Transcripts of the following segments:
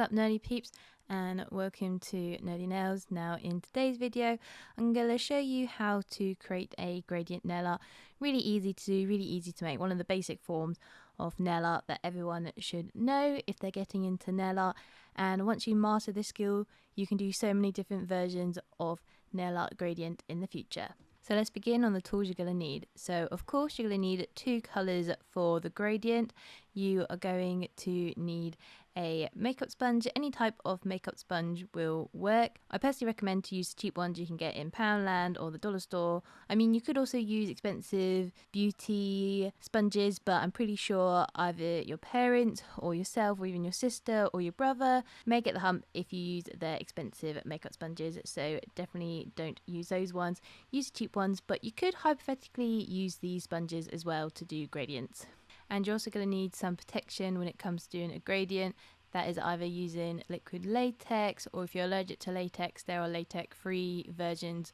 up, nerdy peeps, and welcome to Nerdy Nails. Now in today's video I'm going to show you how to create a gradient nail art. Really easy to do, really easy to make, one of the basic forms of nail art that everyone should know if they're getting into nail art. And once you master this skill, you can do so many different versions of nail art gradient in the future. So let's begin on the tools you're going to need. So of course you're going to need two colours for the gradient. You are going to need a makeup sponge. Any type of makeup sponge will work. I personally recommend to use the cheap ones you can get in Poundland or the dollar store. I mean, you could also use expensive beauty sponges, but I'm pretty sure either your parents or yourself or even your sister or your brother may get the hump if you use their expensive makeup sponges, so definitely don't use those ones. Use the cheap ones, but you could hypothetically use these sponges as well to do gradients. And you're also going to need some protection when it comes to doing a gradient. That is either using liquid latex, or if you're allergic to latex, there are latex free versions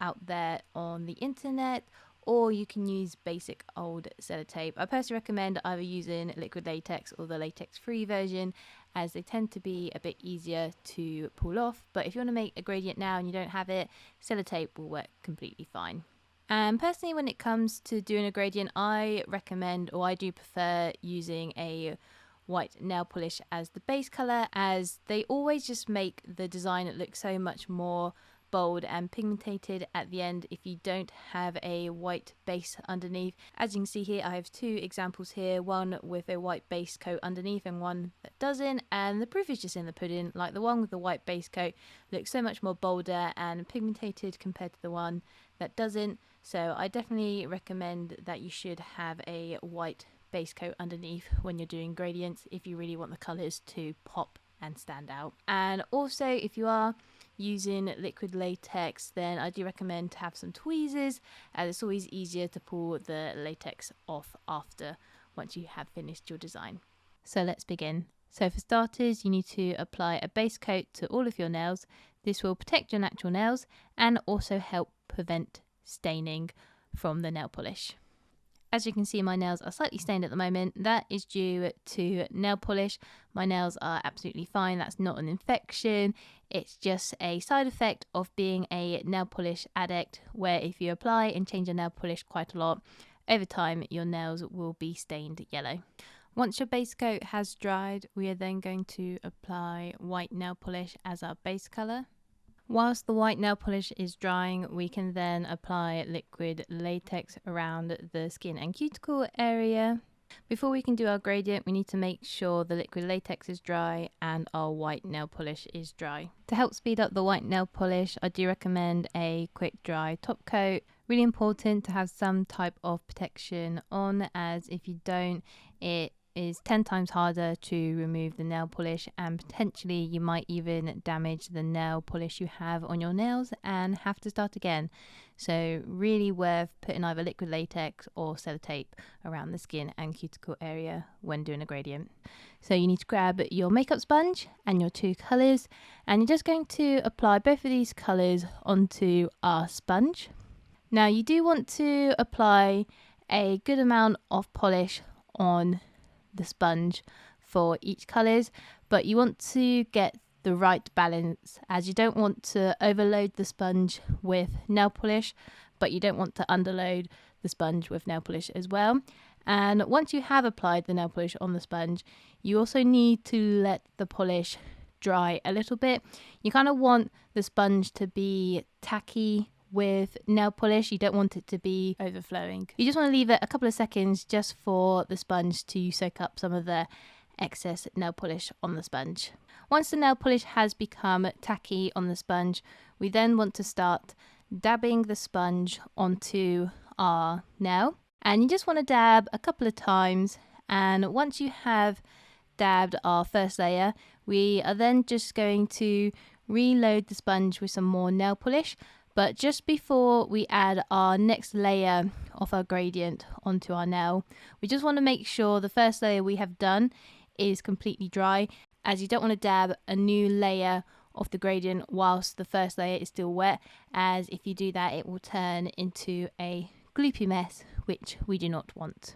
out there on the internet, or you can use basic old sellotape. I personally recommend either using liquid latex or the latex free version, as they tend to be a bit easier to pull off. But if you want to make a gradient now and you don't have it, sellotape will work completely fine. And personally, when it comes to doing a gradient, I recommend, or I do prefer, using a white nail polish as the base colour, as they always just make the design look so much more bold and pigmented at the end if you don't have a white base underneath. As you can see here, I have two examples here, one with a white base coat underneath and one that doesn't, and the proof is just in the pudding. Like, the one with the white base coat looks so much more bolder and pigmented compared to the one that doesn't. So I definitely recommend that you should have a white base coat underneath when you're doing gradients if you really want the colours to pop and stand out. And also, if you are using liquid latex, then I do recommend to have some tweezers, as it's always easier to pull the latex off after once you have finished your design. So let's begin. So for starters, you need to apply a base coat to all of your nails. This will protect your natural nails and also help prevent staining from the nail polish. As you can see, my nails are slightly stained at the moment. That is due to nail polish. My nails are absolutely fine. That's not an infection. It's just a side effect of being a nail polish addict, where if you apply and change your nail polish quite a lot, over time your nails will be stained yellow. Once your base coat has dried, we are then going to apply white nail polish as our base colour. Whilst the white nail polish is drying, we can then apply liquid latex around the skin and cuticle area. Before we can do our gradient, we need to make sure the liquid latex is dry and our white nail polish is dry. To help speed up the white nail polish, I do recommend a quick dry top coat. Really important to have some type of protection on, as if you don't, it is 10 times harder to remove the nail polish, and potentially you might even damage the nail polish you have on your nails and have to start again. So really worth putting either liquid latex or sellotape around the skin and cuticle area when doing a gradient. So you need to grab your makeup sponge and your two colours, and you're just going to apply both of these colours onto our sponge. Now you do want to apply a good amount of polish on the sponge for each colours, but you want to get the right balance, as you don't want to overload the sponge with nail polish, but you don't want to underload the sponge with nail polish as well. And once you have applied the nail polish on the sponge, you also need to let the polish dry a little bit. You kind of want the sponge to be tacky with nail polish. You don't want it to be overflowing. You just want to leave it a couple of seconds just for the sponge to soak up some of the excess nail polish on the sponge. Once the nail polish has become tacky on the sponge, we then want to start dabbing the sponge onto our nail. And you just want to dab a couple of times, and once you have dabbed our first layer, we are then just going to reload the sponge with some more nail polish. But just before we add our next layer of our gradient onto our nail, we just want to make sure the first layer we have done is completely dry, as you don't want to dab a new layer of the gradient whilst the first layer is still wet, as if you do that it will turn into a gloopy mess, which we do not want.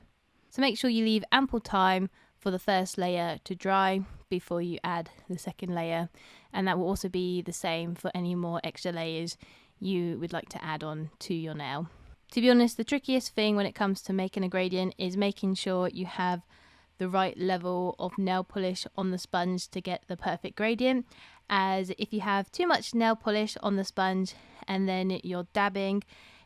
So make sure you leave ample time for the first layer to dry before you add the second layer, and that will also be the same for any more extra layers you would like to add on to your nail. To be honest, the trickiest thing when it comes to making a gradient is making sure you have the right level of nail polish on the sponge to get the perfect gradient, as if you have too much nail polish on the sponge and then you're dabbing,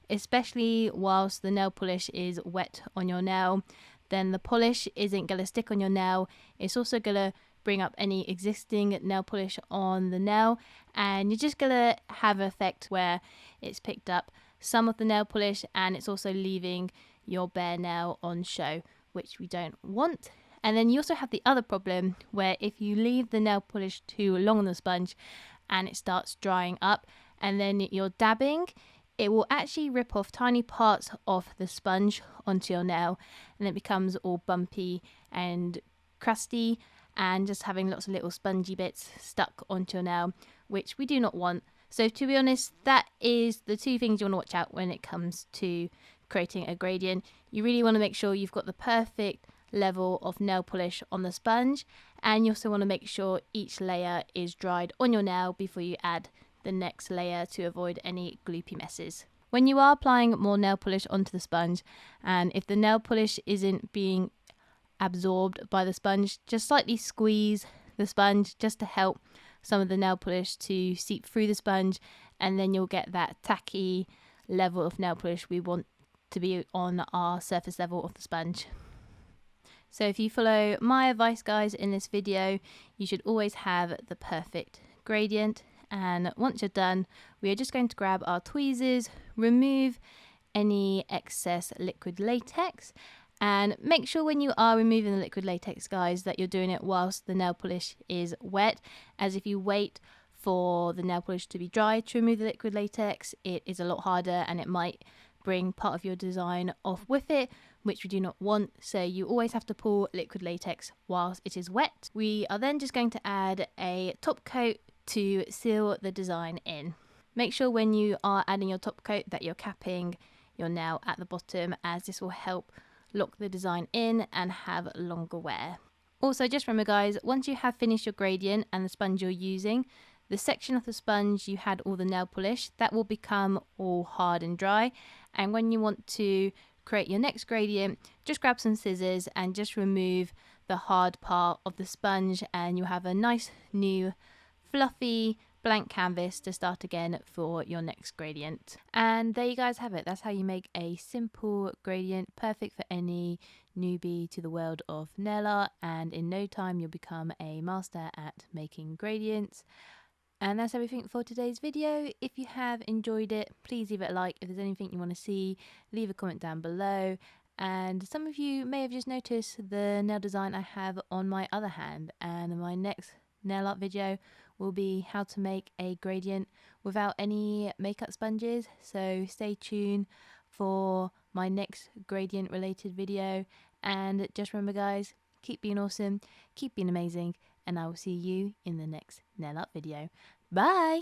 especially whilst the nail polish is wet on your nail, then the polish isn't going to stick on your nail. It's also going to bring up any existing nail polish on the nail, and you're just going to have an effect where it's picked up some of the nail polish and it's also leaving your bare nail on show, which we don't want. And then you also have the other problem where if you leave the nail polish too long on the sponge and it starts drying up and then you're dabbing, it will actually rip off tiny parts of the sponge onto your nail, and it becomes all bumpy and crusty and just having lots of little spongy bits stuck onto your nail, which we do not want. So to be honest, that is the two things you want to watch out when it comes to creating a gradient. You really want to make sure you've got the perfect level of nail polish on the sponge, and you also want to make sure each layer is dried on your nail before you add the next layer to avoid any gloopy messes. When you are applying more nail polish onto the sponge, and if the nail polish isn't being absorbed by the sponge, just slightly squeeze the sponge just to help some of the nail polish to seep through the sponge, and then you'll get that tacky level of nail polish we want to be on our surface level of the sponge. So if you follow my advice, guys, in this video, you should always have the perfect gradient. And once you're done, we are just going to grab our tweezers, remove any excess liquid latex, and make sure when you are removing the liquid latex, guys, that you're doing it whilst the nail polish is wet, as if you wait for the nail polish to be dry to remove the liquid latex, it is a lot harder and it might bring part of your design off with it, which we do not want. So you always have to pull liquid latex whilst it is wet. We are then just going to add a top coat to seal the design in. Make sure when you are adding your top coat that you're capping your nail at the bottom, as this will help lock the design in and have longer wear. Also, just remember, guys, once you have finished your gradient and the sponge you're using, the section of the sponge you had all the nail polish, that will become all hard and dry. And when you want to create your next gradient, just grab some scissors and just remove the hard part of the sponge, and you'll have a nice new fluffy blank canvas to start again for your next gradient. And there you guys have it. That's how you make a simple gradient, perfect for any newbie to the world of nail art, and in no time you'll become a master at making gradients. And that's everything for today's video. If you have enjoyed it, please leave it a like. If there's anything you want to see, leave a comment down below. And some of you may have just noticed the nail design I have on my other hand, and my next nail art video will be how to make a gradient without any makeup sponges. So stay tuned for my next gradient related video, and just remember, guys, keep being awesome, keep being amazing, and I will see you in the next nail art video. Bye!